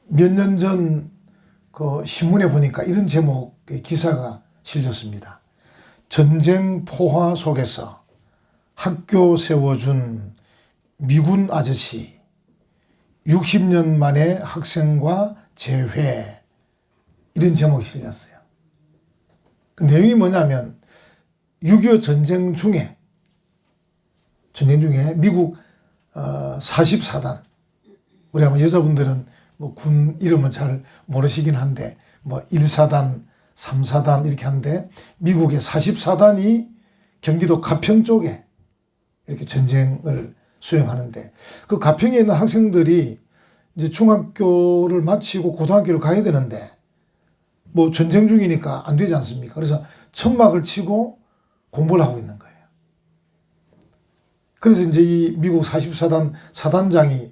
몇 년 전 그 신문에 보니까 이런 제목의 기사가 실렸습니다. 전쟁 포화 속에서 학교 세워준 미군 아저씨 60년 만에 학생과 재회, 이런 제목이 실렸어요. 그 내용이 뭐냐면 6.25 전쟁 중에 미국 44단, 우리 아마 여자분들은 뭐 군 이름은 잘 모르시긴 한데 뭐 1사단, 3사단 이렇게 하는데, 미국의 44단이 경기도 가평 쪽에 이렇게 전쟁을 수행하는데, 그 가평에 있는 학생들이 이제 중학교를 마치고 고등학교를 가야 되는데 뭐 전쟁 중이니까 안 되지 않습니까? 그래서 천막을 치고 공부를 하고 있는 거예요. 그래서 이제 이 미국 44단 사단장이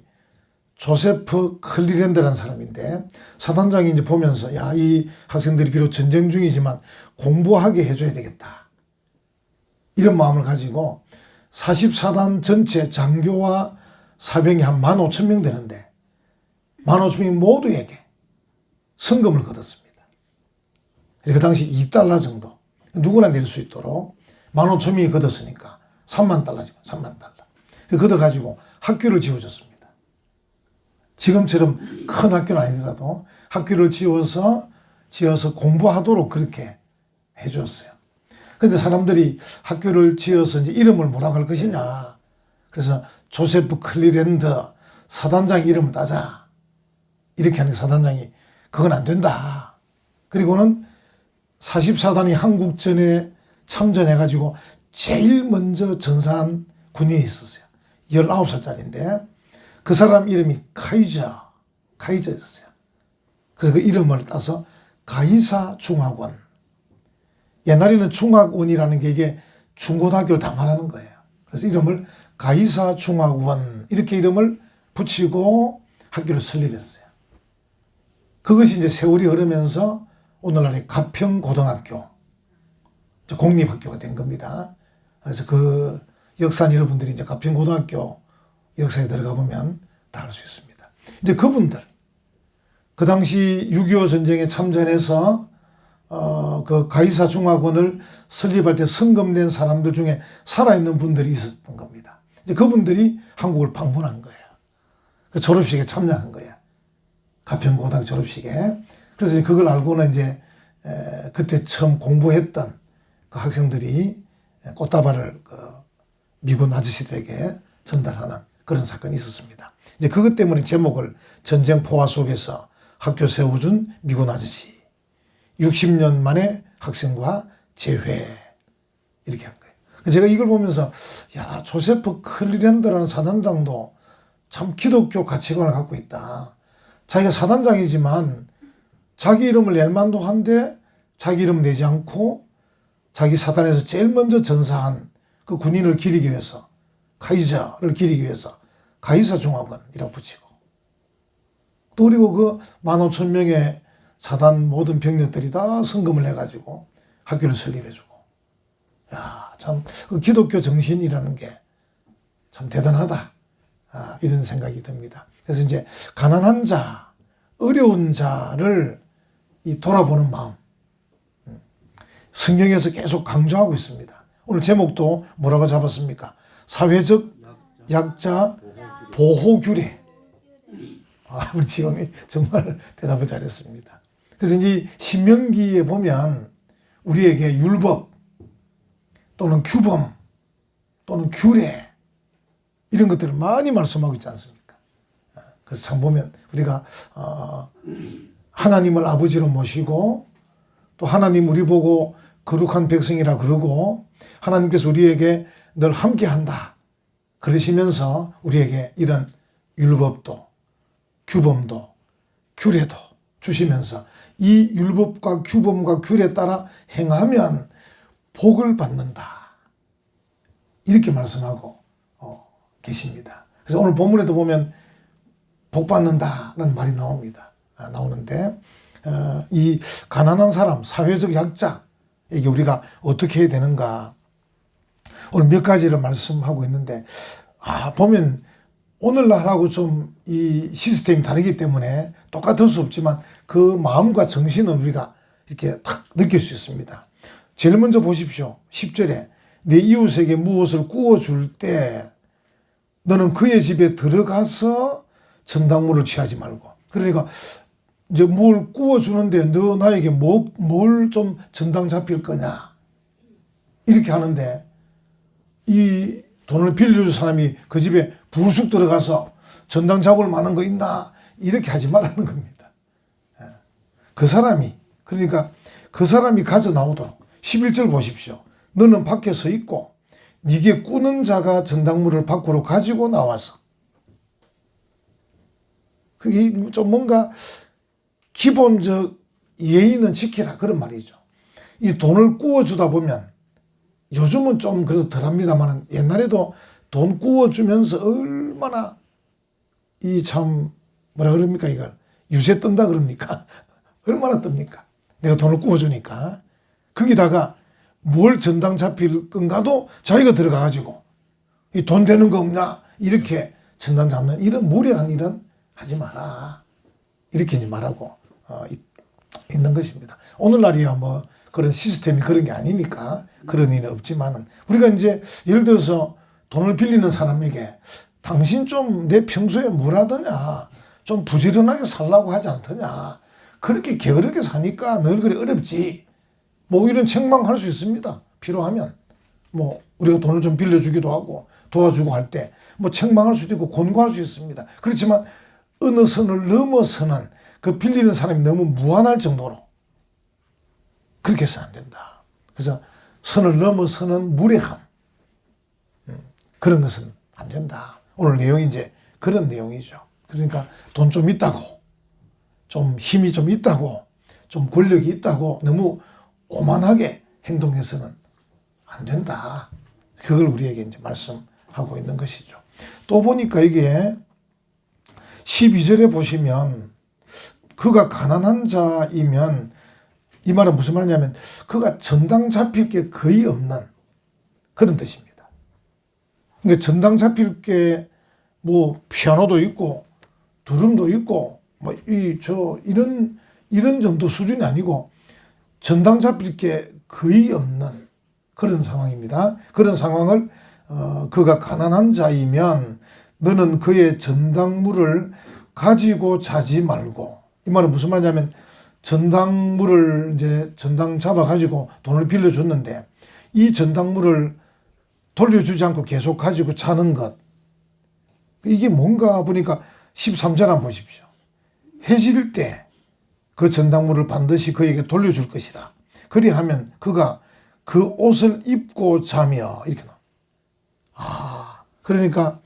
조세프 클리랜드라는 사람인데, 사단장이 이제 보면서 야, 이 학생들이 비록 전쟁 중이지만 공부하게 해줘야 되겠다, 이런 마음을 가지고 44단 전체 장교와 사병이 한 15,000명 되는데 15,000명 모두에게 성금을 거뒀습니다. 그래서 그 당시 $2 정도 누구나 낼 수 있도록 15,000명이 거뒀으니까 $30,000, 30,000. 거둬가지고 학교를 지어줬습니다. 지금처럼 큰 학교는 아니더라도 학교를 지어서 공부하도록 그렇게 해줬어요. 그런데 사람들이 학교를 지어서 이제 이름을 뭐라고 할 것이냐, 그래서 조세프 클리랜드 사단장 이름을 따자, 이렇게 하는 사단장이 그건 안 된다. 그리고는 44단이 한국전에 참전해가지고 제일 먼저 전사한 군인이 있었어요. 19살짜리인데 그 사람 이름이 카이저였어요. 그래서 그 이름을 따서 가이사 중학원. 옛날에는 중학원이라는 게 이게 중고등학교를 다 말하는 거예요. 그래서 이름을 가이사 중학원, 이렇게 이름을 붙이고 학교를 설립했어요. 그것이 이제 세월이 흐르면서 오늘날의 가평고등학교, 공립학교가 된 겁니다. 그래서 그 역사는 여러분들이 이제 가평고등학교 역사에 들어가 보면 다 알 수 있습니다. 이제 그분들, 그 당시 6.25 전쟁에 참전해서 그 가이사 중학원을 설립할 때 성금 낸 사람들 중에 살아있는 분들이 있었던 겁니다. 이제 그분들이 한국을 방문한 거예요. 그 졸업식에 참여한 거예요. 가평고등학교 졸업식에. 그래서 이제 그걸 알고는 이제 그때 처음 공부했던 그 학생들이 꽃다발을 그 미군 아저씨들에게 전달하는 그런 사건이 있었습니다. 이제 그것 때문에 제목을 전쟁 포화 속에서 학교 세워준 미군 아저씨 60년 만에 학생과 재회, 이렇게 한 거예요. 제가 이걸 보면서 야, 조세프 클리랜드라는 사단장도 참 기독교 가치관을 갖고 있다. 자기가 사단장이지만 자기 이름을 낼 만도 한데 자기 이름 내지 않고 자기 사단에서 제일 먼저 전사한 그 군인을 기리기 위해서, 카이저를 기리기 위해서 가이사 중학원이라고 붙이고, 또 그리고 그 15,000명의 사단 모든 병력들이 다 성금을 해가지고 학교를 설립해주고, 야, 참 그 기독교 정신이라는 게 참 대단하다, 이런 생각이 듭니다. 그래서 이제 가난한 자, 어려운 자를 이 돌아보는 마음, 성경에서 계속 강조하고 있습니다. 오늘 제목도 뭐라고 잡았습니까? 사회적 약자 보호 규례. 우리 지영이 정말 대답을 잘했습니다. 그래서 이 신명기에 보면 우리에게 율법 또는 규범 또는 규례, 이런 것들을 많이 말씀하고 있지 않습니까? 그래서 참 보면 우리가 하나님을 아버지로 모시고, 또 하나님 우리 보고 거룩한 백성이라 그러고, 하나님께서 우리에게 늘 함께한다 그러시면서 우리에게 이런 율법도 규범도 규례도 주시면서 이 율법과 규범과 규례에 따라 행하면 복을 받는다, 이렇게 말씀하고 계십니다. 그래서 오늘 본문에도 보면 복 받는다라는 말이 나오는데 이 가난한 사람, 사회적 약자에게 우리가 어떻게 해야 되는가, 오늘 몇 가지를 말씀하고 있는데 보면 오늘날하고 좀 이 시스템이 다르기 때문에 똑같을 수 없지만 그 마음과 정신은 우리가 이렇게 탁 느낄 수 있습니다. 제일 먼저 보십시오. 10절에 내 이웃에게 무엇을 구워줄 때 너는 그의 집에 들어가서 전당물을 취하지 말고. 그러니까 이제 뭘 구워주는데 너 나에게 뭘 좀 전당 잡힐 거냐 이렇게 하는데 이 돈을 빌려줄 사람이 그 집에 불쑥 들어가서 전당 잡을 만한 거 있나 이렇게 하지 말라는 겁니다. 그 사람이 그러니까 그 사람이 가져 나오도록 11절 보십시오. 너는 밖에 서 있고 네게 꾸는 자가 전당물을 밖으로 가지고 나와서 그게 좀 뭔가 기본적 예의는 지키라 그런 말이죠. 이 돈을 구워주다 보면 요즘은 좀 그래도 덜합니다만 옛날에도 돈 구워주면서 얼마나 이 참 뭐라 그럽니까 이걸 유세 뜬다 그럽니까 얼마나 뜹니까 내가 돈을 구워주니까 거기다가 뭘 전당 잡힐 건가도 자기가 들어가가지고 이 돈 되는 거 없나 이렇게 전당 잡는 이런 무례한 일은 하지 마라 이렇게 이제 말하고 있는 것입니다. 오늘날이야 뭐 그런 시스템이 그런 게 아니니까 그런 일은 없지만은 우리가 이제 예를 들어서 돈을 빌리는 사람에게 당신 좀 내 평소에 뭘 하더냐 좀 부지런하게 살라고 하지 않더냐 그렇게 게으르게 사니까 늘 그리 어렵지 뭐 이런 책망할 수 있습니다. 필요하면 뭐 우리가 돈을 좀 빌려주기도 하고 도와주고 할 때 뭐 책망할 수도 있고 권고할 수 있습니다. 그렇지만 어느 선을 넘어서는 그 빌리는 사람이 너무 무한할 정도로 그렇게 해서는 안 된다. 그래서 선을 넘어서는 무례함 그런 것은 안 된다. 오늘 내용이 이제 그런 내용이죠. 그러니까 돈 좀 있다고 좀 힘이 좀 있다고 좀 권력이 있다고 너무 오만하게 행동해서는 안 된다. 그걸 우리에게 이제 말씀하고 있는 것이죠. 또 보니까 이게 12절에 보시면 그가 가난한 자이면 이 말은 무슨 말이냐면 그가 전당 잡힐 게 거의 없는 그런 뜻입니다. 그러니까 전당 잡힐 게 뭐 피아노도 있고 두rum도 있고 뭐 이런 정도 수준이 아니고 전당 잡힐 게 거의 없는 그런 상황입니다. 그런 상황을 그가 가난한 자이면 너는 그의 전당물을 가지고 자지 말고 이 말은 무슨 말이냐면 전당물을 이제 전당 잡아 가지고 돈을 빌려줬는데 이 전당물을 돌려주지 않고 계속 가지고 자는 것 이게 뭔가 보니까 13절 한번 보십시오. 해질 때 그 전당물을 반드시 그에게 돌려줄 것이라. 그리하면 그가 그 옷을 입고 자며 이렇게 나와. 그러니까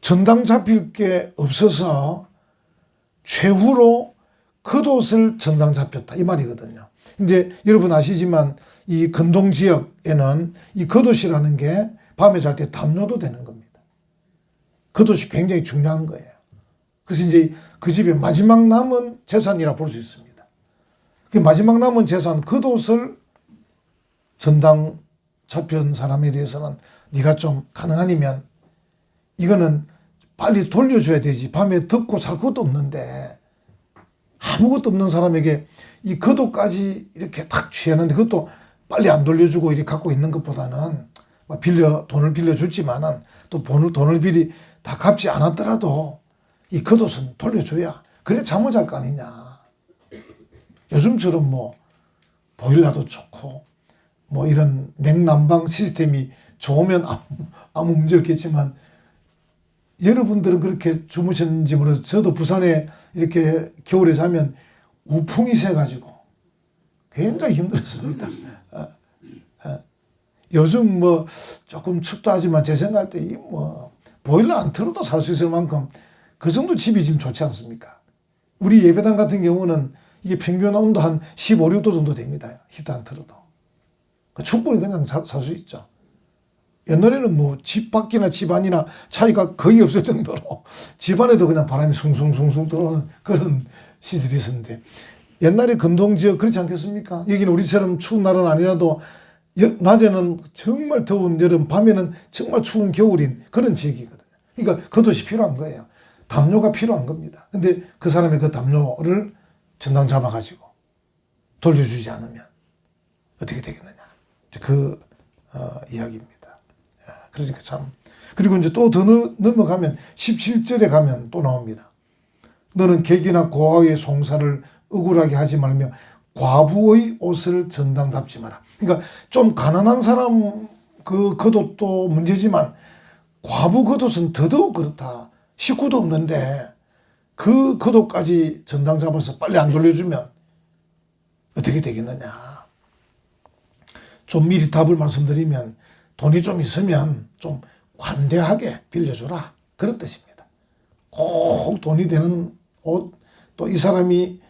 전당 잡힐 게 없어서 최후로 겉옷을 전당 잡혔다 이 말이거든요. 이제 여러분 아시지만 이 근동 지역에는 이 겉옷이라는 게 밤에 잘 때 담요도 되는 겁니다. 겉옷이 굉장히 중요한 거예요. 그래서 이제 그 집의 마지막 남은 재산이라 볼 수 있습니다. 그 마지막 남은 재산 겉옷을 전당 잡힌 사람에 대해서는 네가 좀 가능하니면 이거는 빨리 돌려줘야 되지. 밤에 덥고 잘 것도 없는데 아무것도 없는 사람에게 이 겉옷까지 이렇게 탁 취하는데 그것도 빨리 안 돌려주고 이렇게 갖고 있는 것보다는 돈을 빌려줬지만은 또 돈을 빌리 다 갚지 않았더라도 이 겉옷은 돌려줘야 그래 잠을 잘 거 아니냐. 요즘처럼 뭐 보일러도 좋고 뭐 이런 냉난방 시스템이 좋으면 아무 문제 없겠지만 여러분들은 그렇게 주무셨는지 모르겠어요. 저도 부산에 이렇게 겨울에 자면 우풍이 새가지고 굉장히 힘들었습니다. 요즘 뭐 조금 춥다 하지만 제 생각할 때 이 뭐 보일러 안 틀어도 살 수 있을 만큼 그 정도 집이 지금 좋지 않습니까? 우리 예배당 같은 경우는 이게 평균 온도 한 15, 6도 정도 됩니다. 히터 안 틀어도. 충분히 그냥 살 수 있죠. 옛날에는 뭐 집 밖이나 집 안이나 차이가 거의 없을 정도로 집 안에도 그냥 바람이 숭숭숭숭 들어오는 그런 시설이 있었는데 옛날에 근동 지역 그렇지 않겠습니까? 여기는 우리처럼 추운 날은 아니라도 낮에는 정말 더운 여름, 밤에는 정말 추운 겨울인 그런 지역이거든요. 그러니까 겉옷이 필요한 거예요. 담요가 필요한 겁니다. 근데 그 사람이 그 담요를 전당 잡아가지고 돌려주지 않으면 어떻게 되겠느냐. 그 이야기입니다. 그러니까 참. 그리고 이제 또 더 넘어가면 17절에 가면 또 나옵니다. 너는 객이나 고아의 송사를 억울하게 하지 말며 과부의 옷을 전당답지 마라. 그러니까 좀 가난한 사람 그 겉옷도 문제지만 과부 겉옷은 더더욱 그렇다. 식구도 없는데 그 겉옷까지 전당 잡아서 빨리 안 돌려주면 어떻게 되겠느냐. 좀 미리 답을 말씀드리면 돈이 좀 있으면 좀 관대하게 빌려주라. 그런 뜻입니다. 꼭 돈이 되는 옷, 또 이 사람이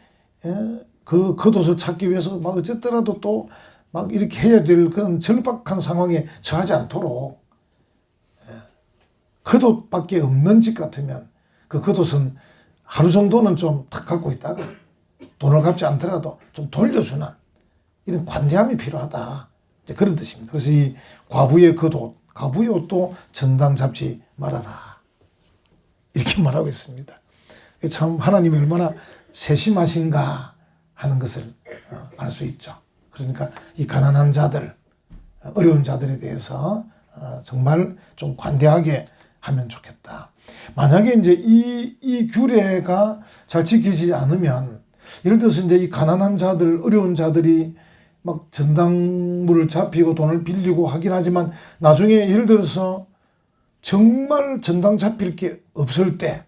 그 겉옷을 찾기 위해서 막 어쨌더라도 또 막 이렇게 해야 될 그런 절박한 상황에 처하지 않도록 겉옷밖에 없는 집 같으면 그 겉옷은 하루 정도는 좀 탁 갖고 있다가 돈을 갚지 않더라도 좀 돌려주는 이런 관대함이 필요하다. 이제 그런 뜻입니다. 그래서 이 과부의 겉옷, 과부의 옷도 전당 잡지 말아라. 이렇게 말하고 있습니다. 참 하나님이 얼마나 세심하신가 하는 것을 알 수 있죠. 그러니까 이 가난한 자들, 어려운 자들에 대해서 정말 좀 관대하게 하면 좋겠다. 만약에 이제 이 규례가 잘 지켜지지 않으면, 예를 들어서 이제 이 가난한 자들, 어려운 자들이 막 전당물을 잡히고 돈을 빌리고 하긴 하지만 나중에 예를 들어서 정말 전당 잡힐 게 없을 때,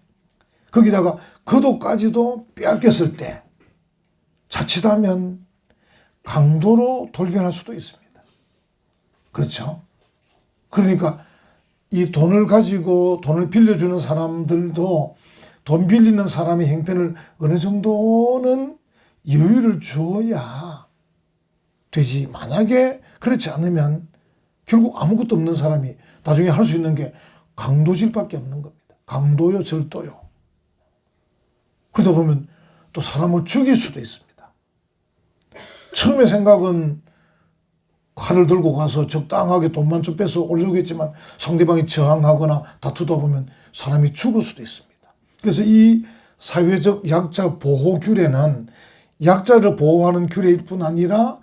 거기다가 겉옷까지도 빼앗겼을 때 자칫하면 강도로 돌변할 수도 있습니다. 그렇죠? 그러니까 이 돈을 가지고 돈을 빌려주는 사람들도 돈 빌리는 사람의 형편을 어느 정도는 여유를 주어야 되지. 만약에 그렇지 않으면 결국 아무것도 없는 사람이 나중에 할 수 있는 게 강도질밖에 없는 겁니다. 강도요, 절도요. 그러다 보면 또 사람을 죽일 수도 있습니다. 처음에 생각은 칼을 들고 가서 적당하게 돈만 좀 뺏어 오려고 했지만 상대방이 저항하거나 다투다 보면 사람이 죽을 수도 있습니다. 그래서 이 사회적 약자 보호 규례는 약자를 보호하는 규례일 뿐 아니라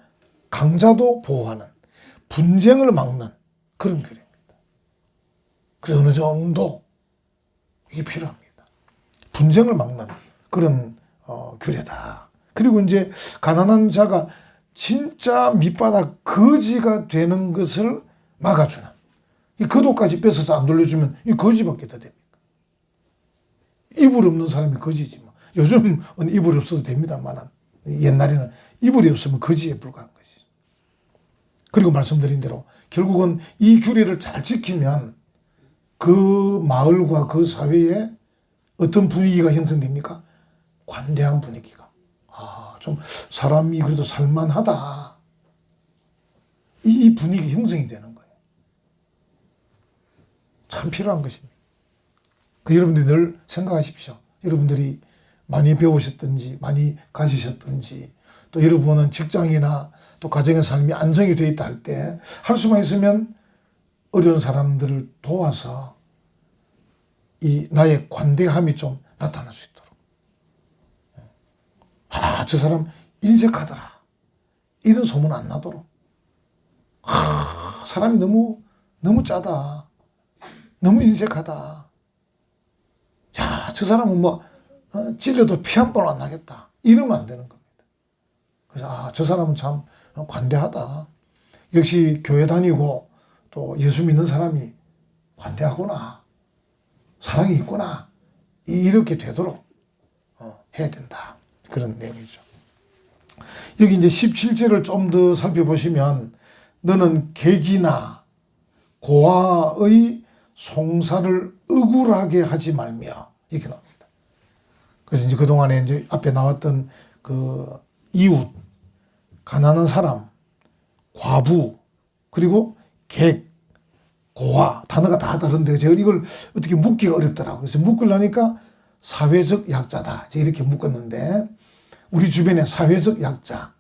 강자도 보호하는, 분쟁을 막는 그런 규례입니다. 그래서 어느 정도 이게 필요합니다. 분쟁을 막는 그런 규례다. 그리고 이제 가난한 자가 진짜 밑바닥 거지가 되는 것을 막아주는, 이 겉옷까지 뺏어서 안 돌려주면 이 거지밖에 더 됩니까? 이불 없는 사람이 거지지 뭐. 요즘은 이불 없어도 됩니다만 옛날에는 이불이 없으면 거지에 불과한 것이죠. 그리고 말씀드린 대로 결국은 이 규례를 잘 지키면 그 마을과 그 사회에 어떤 분위기가 형성됩니까? 관대한 분위기가. 좀 사람이 그래도 살만하다. 이 분위기 형성이 되는 거예요. 참 필요한 것입니다. 여러분들이 늘 생각하십시오. 여러분들이 많이 배우셨든지 많이 가지셨든지 또 여러분은 직장이나 또 가정의 삶이 안정이 되어 있다 할 때 할 수만 있으면 어려운 사람들을 도와서 이 나의 관대함이 좀 나타날 수 있도록. 저 사람 인색하더라. 이런 소문 안 나도록. 사람이 너무 짜다. 너무 인색하다. 저 사람은 뭐 찔려도 피 한 번 안 나겠다. 이러면 안 되는 겁니다. 그래서 저 사람은 참 관대하다. 역시 교회 다니고 또 예수 믿는 사람이 관대하구나. 사랑이 있구나. 이렇게 되도록 해야 된다. 그런 내용이죠. 여기 이제 17절을 좀 더 살펴보시면 너는 객이나 고아의 송사를 억울하게 하지 말며 이렇게 나옵니다. 그래서 이제 그동안에 이제 앞에 나왔던 그 이웃, 가난한 사람, 과부, 그리고 객, 고아 단어가 다 다른데 제가 이걸 어떻게 묶기가 어렵더라고요. 그래서 묶으려니까 사회적 약자다 이렇게 묶었는데 우리 주변에 사회적 약자,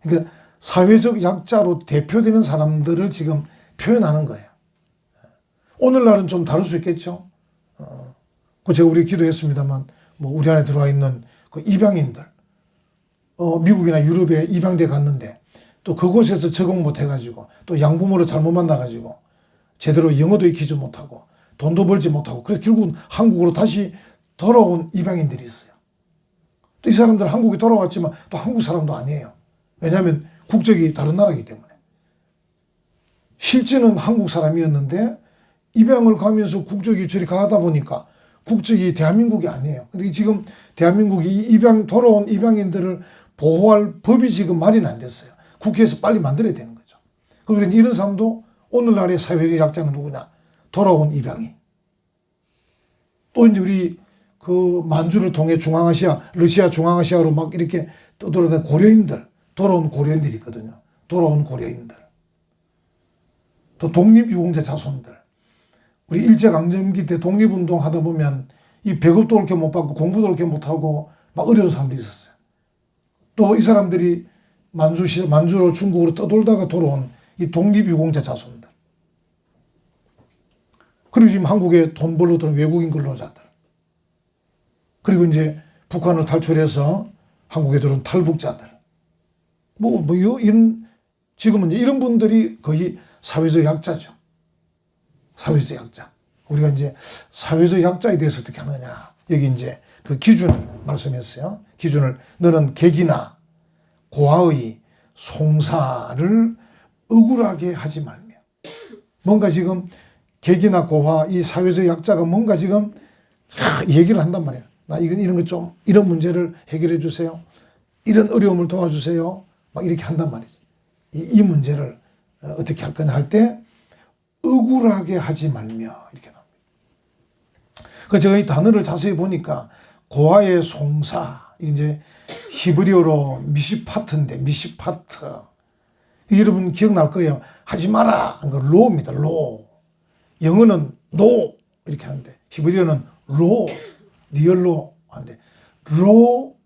그러니까 사회적 약자로 대표되는 사람들을 지금 표현하는 거예요. 오늘날은 좀 다를 수 있겠죠. 그 제가 우리 기도했습니다만 뭐 우리 안에 들어와 있는 그 이방인들, 미국이나 유럽에 입양돼 갔는데 또 그곳에서 적응 못 해가지고 또 양부모를 잘못 만나가지고 제대로 영어도 익히지 못하고 돈도 벌지 못하고 그래서 결국은 한국으로 다시 돌아온 이방인들이 있어요. 또 이 사람들은 한국에 돌아왔지만 또 한국 사람도 아니에요. 왜냐하면 국적이 다른 나라이기 때문에. 실제는 한국 사람이었는데 입양을 가면서 국적이 저리 가다 보니까 국적이 대한민국이 아니에요. 근데 지금 대한민국이 돌아온 입양인들을 보호할 법이 지금 마련이 안 됐어요. 국회에서 빨리 만들어야 되는 거죠. 그런데 이런 사람도 오늘날의 사회적 약자는 누구냐? 돌아온 입양인. 또 이제 우리 그 만주를 통해 러시아 중앙아시아로 막 이렇게 떠돌아다니는 고려인들, 돌아온 고려인들이 있거든요. 돌아온 고려인들. 또 독립유공자 자손들. 우리 일제강점기 때 독립운동 하다 보면 이 배급도 그렇게 못 받고 공부도 그렇게 못하고 막 어려운 사람들이 있었어요. 또 이 사람들이 만주로 중국으로 떠돌다가 돌아온 이 독립유공자 자손들. 그리고 지금 한국에 돈 벌러 들어온 외국인 근로자들. 그리고 이제 북한을 탈출해서 한국에 들어온 탈북자들. 지금은 이제 이런 분들이 거의 사회적 약자죠. 사회적 약자. 우리가 이제 사회적 약자에 대해서 어떻게 하느냐. 여기 이제 그 기준 말씀했어요. 기준을 너는 객이나 고아의 송사를 억울하게 하지 말며. 뭔가 지금 객이나 고아 이 사회적 약자가 뭔가 지금 얘기를 한단 말이에요. 나 이런 거 좀 이런 문제를 해결해 주세요. 이런 어려움을 도와주세요. 막 이렇게 한단 말이죠. 이 문제를 어떻게 할 거냐 할 때 억울하게 하지 말며 이렇게 나옵니다. 그 제가 이 단어를 자세히 보니까 고아의 송사 이제 히브리어로 미시파트인데 미시파트 여러분 기억날 거예요. 하지 마라 한 거 로입니다. 로. 영어는 노 이렇게 하는데 히브리어는 로 리얼로 하는데 로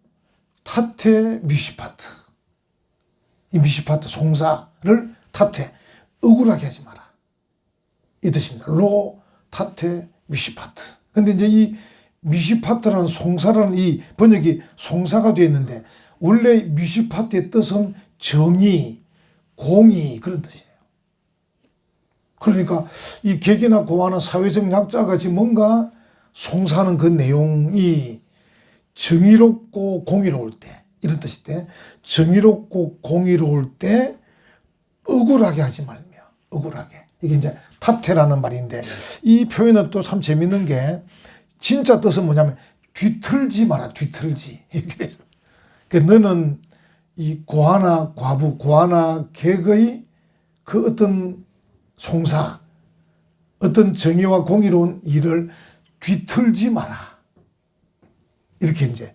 타테 미시파트 이 미시파트 송사를 타테 억울하게 하지 마라 이 뜻입니다. 로 타테 미시파트. 근데 이제 이 미시파트라는 송사라는 이 번역이 송사가 되어 있는데 원래 미시파트의 뜻은 정의, 공의 그런 뜻이에요. 그러니까 이 객이나 고아나 사회적 약자가 지금 뭔가 송사하는 그 내용이 정의롭고 공의로울 때 이런 뜻인데 정의롭고 공의로울 때 억울하게 하지 말며 억울하게 이게 이제 타테라는 말인데 이 표현은 또 참 재밌는 게 진짜 뜻은 뭐냐면 뒤틀지 마라 뒤틀지 이렇게 되죠. 그러니까 너는 이 고아나 과부 고아나 객의 그 어떤 송사 어떤 정의와 공의로운 일을 뒤틀지 마라 이렇게 이제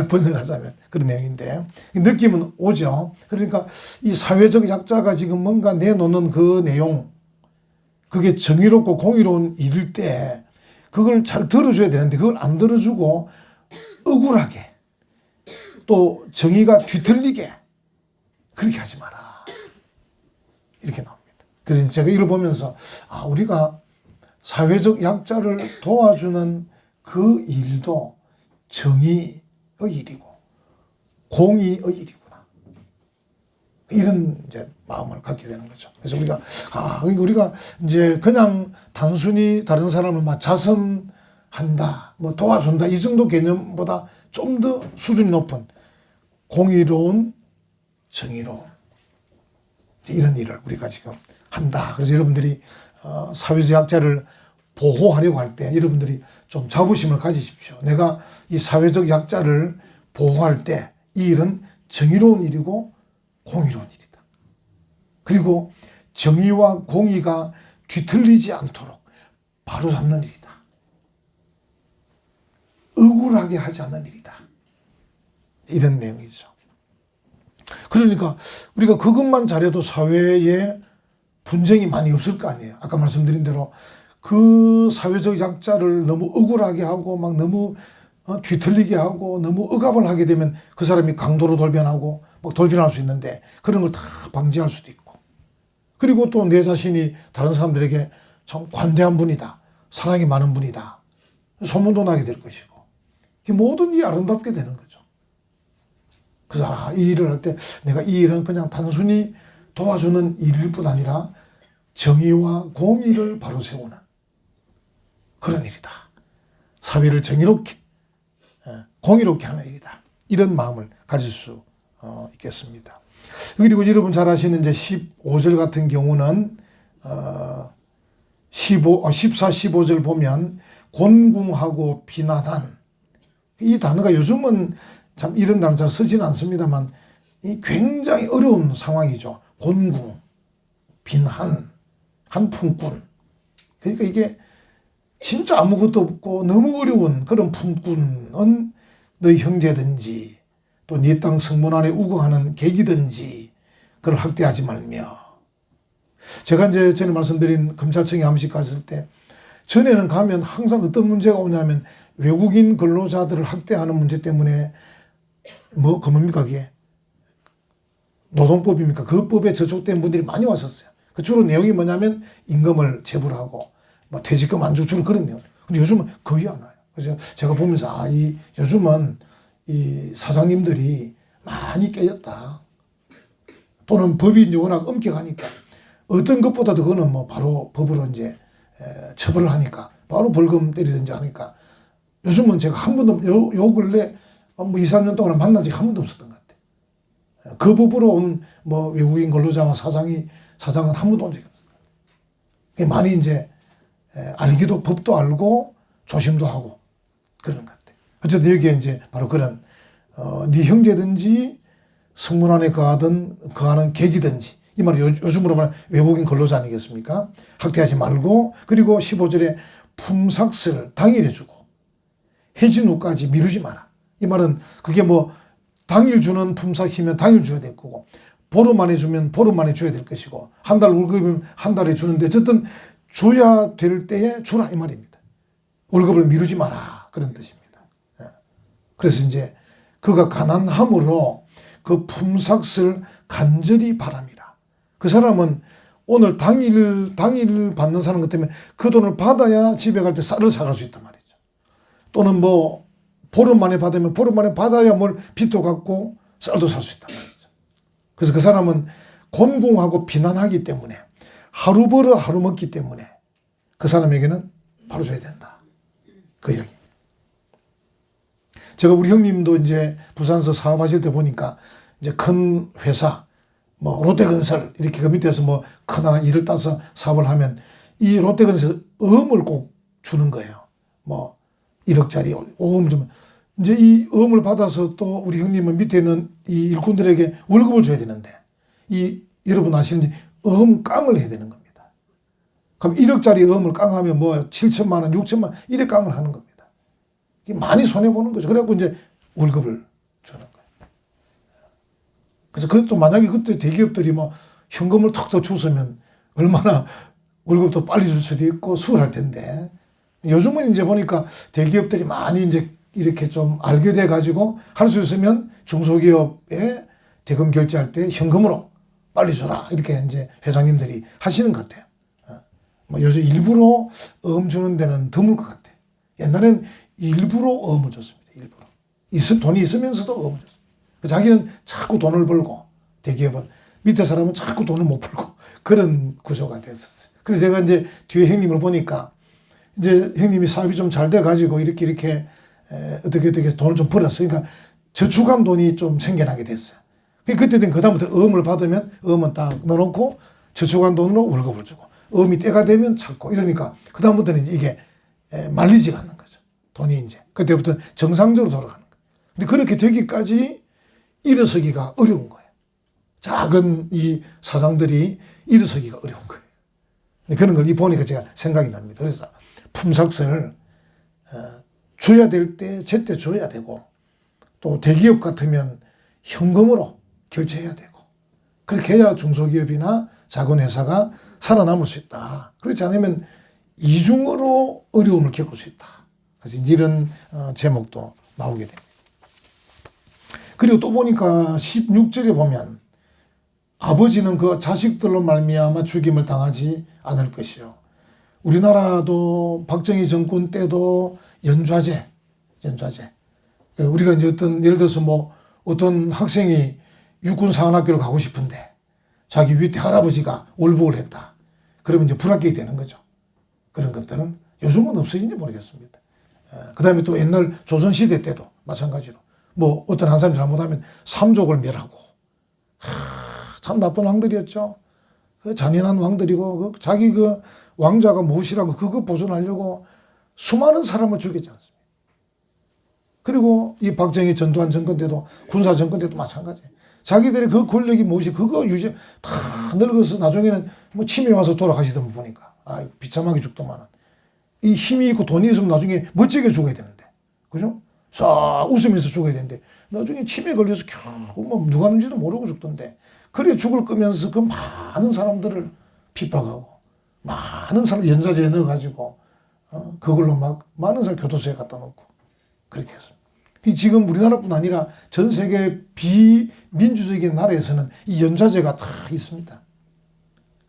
번역하자면 그런 내용인데 느낌은 오죠. 그러니까 이 사회적 약자가 지금 뭔가 내놓는 그 내용 그게 정의롭고 공의로운 일일 때 그걸 잘 들어줘야 되는데 그걸 안 들어주고 억울하게 또 정의가 뒤틀리게 그렇게 하지 마라 이렇게 나옵니다. 그래서 제가 이걸 보면서 우리가 사회적 약자를 도와주는 그 일도 정의의 일이고 공의의 일이구나 이런 이제 마음을 갖게 되는 거죠. 그래서 우리가 이제 그냥 단순히 다른 사람을 막 자선한다, 뭐 도와준다 이 정도 개념보다 좀 더 수준이 높은 공의로운 정의로운 이런 일을 우리가 지금 한다. 그래서 여러분들이 사회적 약자를 보호하려고 할 때 여러분들이 좀 자부심을 가지십시오. 내가 이 사회적 약자를 보호할 때 이 일은 정의로운 일이고 공의로운 일이다. 그리고 정의와 공의가 뒤틀리지 않도록 바로잡는 일이다. 억울하게 하지 않는 일이다. 이런 내용이죠. 그러니까 우리가 그것만 잘해도 사회에 분쟁이 많이 없을 거 아니에요. 아까 말씀드린 대로 그 사회적 약자를 너무 억울하게 하고 막 너무 뒤틀리게 하고 너무 억압을 하게 되면 그 사람이 강도로 돌변하고 막 돌변할 수 있는데 그런 걸 다 방지할 수도 있고 그리고 또 내 자신이 다른 사람들에게 참 관대한 분이다. 사랑이 많은 분이다. 소문도 나게 될 것이고. 모든 일이 아름답게 되는 거죠. 그래서 이 일을 할 때 내가 이 일은 그냥 단순히 도와주는 일일 뿐 아니라 정의와 공의를 바로 세우는 그런 일이다. 사회를 정의롭게 공의롭게 하는 일이다. 이런 마음을 가질 수 있겠습니다. 그리고 여러분 잘 아시는 이제 15절 같은 경우는 14, 15절 보면 곤궁하고 비난한 이 단어가 요즘은 참 이런 단어 잘 쓰지는 않습니다만 이 굉장히 어려운 상황이죠. 곤궁, 빈한, 한 품꾼. 그러니까 이게 진짜 아무것도 없고 너무 어려운 그런 품꾼은 너희 형제든지 또 네 땅 성문 안에 우거하는 객이든지 그걸 학대하지 말며. 제가 이제 전에 말씀드린 검찰청에 한 번씩 갔을 때 전에는 가면 항상 어떤 문제가 오냐면 외국인 근로자들을 학대하는 문제 때문에 뭡니까 그게 노동법입니까? 그 법에 저촉된 분들이 많이 왔었어요. 그 주로 내용이 뭐냐면 임금을 체불하고 뭐 퇴직금 안 주고 주로 그런 내용. 근데 요즘은 거의 안 와요. 그래서 제가 보면서 요즘은 이 사장님들이 많이 깨졌다. 또는 법이 이제 워낙 엄격하니까 어떤 것보다도 그거는 뭐 바로 법으로 이제 처벌을 하니까 바로 벌금 때리든지 하니까 요즘은 제가 한 번도 요 근래 뭐 2, 3년 동안 만난 적이 한 번도 없었던 것 같아요. 그 법으로 온 뭐 외국인 근로자와 사장은 한 번도 온 적이 없어요. 많이 이제 알기도 법도 알고 조심도 하고 그런 것 같아요. 어쨌든 여기에 이제 바로 그런 네 형제든지 성문 안에 거하는 객이든지 이 말은 요즘으로 말하면 외국인 근로자 아니겠습니까? 학대하지 말고 그리고 15절에 품삯을 당일에 주고 해진 후까지 미루지 마라. 이 말은 그게 뭐 당일 주는 품삯이면 당일 줘야 될 거고 보름 만에 주면 보름 만에 줘야 될 것이고 한 달 월급이면 한 달에 주는데 어쨌든 줘야 될 때에 주라 이 말입니다. 월급을 미루지 마라 그런 뜻입니다. 그래서 이제 그가 가난함으로 그 품삯을 간절히 바람이라. 그 사람은 오늘 당일 받는 사람 같으면 그 돈을 받아야 집에 갈 때 쌀을 사갈 수 있단 말이죠. 또는 뭐 보름 만에 받으면 보름 만에 받아야 뭘 빚도 갚고 쌀도 살 수 있단 말이죠. 그래서 그 사람은 곤궁하고 비난하기 때문에 하루 벌어 하루 먹기 때문에 그 사람에게는 바로 줘야 된다. 그 이야기. 제가 우리 형님도 이제 부산서 사업하실 때 보니까 이제 큰 회사, 뭐 롯데건설 이렇게 그 밑에서 뭐 큰 하나 일을 따서 사업을 하면 이 롯데건설 어음을 꼭 주는 거예요. 뭐 1억짜리 어음 주면 이제 이 어음을 받아서 또 우리 형님은 밑에 있는 이 일꾼들에게 월급을 줘야 되는데 여러분 아시는지 어음 깡을 해야 되는 겁니다. 그럼 1억짜리 어음을 깡하면 뭐 7천만 원, 6천만 원 이래 깡을 하는 겁니다. 많이 손해보는 거죠. 그래갖고 이제 월급을 주는 거예요. 그래서 그것도 만약에 그때 대기업들이 뭐 현금을 턱 더 줬으면 얼마나 월급도 빨리 줄 수도 있고 수월할 텐데 요즘은 이제 보니까 대기업들이 많이 이제 이렇게 좀 알게 돼 가지고 할 수 있으면 중소기업에 대금 결제할 때 현금으로 빨리 줘라 이렇게 이제 회장님들이 하시는 것 같아요. 뭐 요새 일부러 어음 주는 데는 드물 것 같아요. 옛날엔 일부러 어음을 줬습니다. 일부러. 돈이 있으면서도 어음을 줬습니다. 자기는 자꾸 돈을 벌고 대기업은 밑에 사람은 자꾸 돈을 못 벌고 그런 구조가 됐었어요. 그래서 제가 이제 뒤에 형님을 보니까 이제 형님이 사업이 좀 잘 돼가지고 이렇게 어떻게 돈을 좀 벌었어요. 그러니까 저축한 돈이 좀 생겨나게 됐어요. 그때는 그다음부터 어음을 받으면 어음은 딱 넣어놓고 저축한 돈으로 월급을 주고 어음이 때가 되면 찾고 이러니까 그다음부터는 이게 말리지가 않는 거죠. 돈이 이제 그때부터 정상적으로 돌아가는 거예요. 근데 그렇게 되기까지 일어서기가 어려운 거예요. 작은 이 사장들이 일어서기가 어려운 거예요. 그런 걸 보니까 제가 생각이 납니다. 그래서 품삯을 줘야 될 때 제때 줘야 되고 또 대기업 같으면 현금으로 결제해야 되고 그렇게 해야 중소기업이나 작은 회사가 살아남을 수 있다. 그렇지 않으면 이중으로 어려움을 겪을 수 있다. 그래서 이런 제목도 나오게 됩니다. 그리고 또 보니까 16절에 보면 아버지는 그 자식들로 말미암아 죽임을 당하지 않을 것이요 우리나라도 박정희 정권 때도 연좌제. 우리가 이제 예를 들어서 뭐 어떤 학생이 육군사관학교를 가고 싶은데 자기 위태 할아버지가 월북을 했다. 그러면 이제 불합격이 되는 거죠. 그런 것들은 요즘은 없어진지 모르겠습니다. 그 다음에 또 옛날 조선시대 때도 마찬가지로 뭐 어떤 한 사람이 잘못하면 삼족을 멸하고 참 나쁜 왕들이었죠. 그 잔인한 왕들이고 자기 그 왕자가 무엇이라고 그거 보존하려고 수많은 사람을 죽였지 않습니까? 그리고 이 박정희 전두환 정권 때도 군사 정권 때도 마찬가지예요. 자기들의 그 권력이 무엇이 그거 유지 다 늙어서 나중에는 뭐 치매 와서 돌아가시던 분 보니까 비참하게 죽더만은 이 힘이 있고 돈이 있으면 나중에 멋지게 죽어야 되는데 그죠? 싹 웃으면서 죽어야 되는데 나중에 치매 걸려서 겨우 뭐 누가 하는지도 모르고 죽던데 그래 죽을 거면서 그 많은 사람들을 핍박하고 많은 사람 연좌제에 넣어가지고 그걸로 막 많은 사람 교도소에 갖다 놓고 그렇게 했습니다. 지금 우리나라뿐 아니라 전 세계 비민주적인 나라에서는 이 연좌제가 다 있습니다.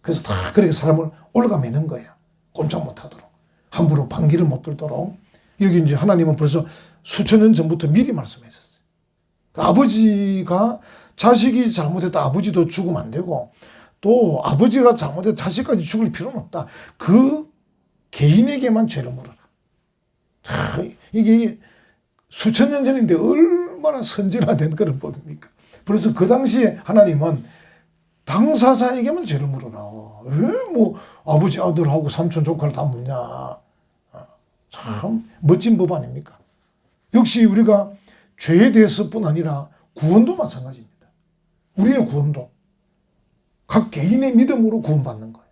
그래서 다 그렇게 사람을 올가매는 거예요. 꼼짝 못하도록. 함부로 방귀를 못 들도록. 여기 이제 하나님은 벌써 수천 년 전부터 미리 말씀하셨어요. 그러니까 아버지가 자식이 잘못했다. 아버지도 죽으면 안 되고 또 아버지가 잘못했다. 자식까지 죽을 필요는 없다. 그 개인에게만 죄를 물어라. 이게 수천 년 전인데 얼마나 선진화된 그런 법입니까? 그래서 그 당시에 하나님은 당사자에게만 죄를 물어라. 왜 뭐 아버지 아들하고 삼촌 조카를 다 묻냐. 참 멋진 법 아닙니까? 역시 우리가 죄에 대해서뿐 아니라 구원도 마찬가지입니다. 우리의 구원도 각 개인의 믿음으로 구원받는 거예요.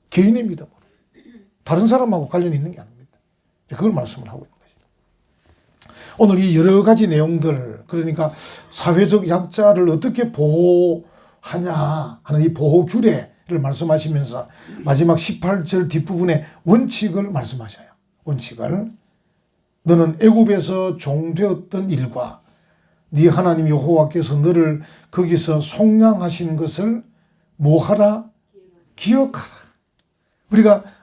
개인의 믿음으로. 다른 사람하고 관련이 있는 게 아닙니다. 그걸 말씀을 하고 있는 거죠. 오늘 이 여러 가지 내용들, 그러니까 사회적 약자를 어떻게 보호하냐 하는 이 보호 규례를 말씀하시면서 마지막 18절 뒷부분에 원칙을 말씀하셔요. 원칙을. 너는 애굽에서 종되었던 일과 네 하나님 여호와께서 너를 거기서 속량하신 것을 뭐하라? 기억하라. 우리가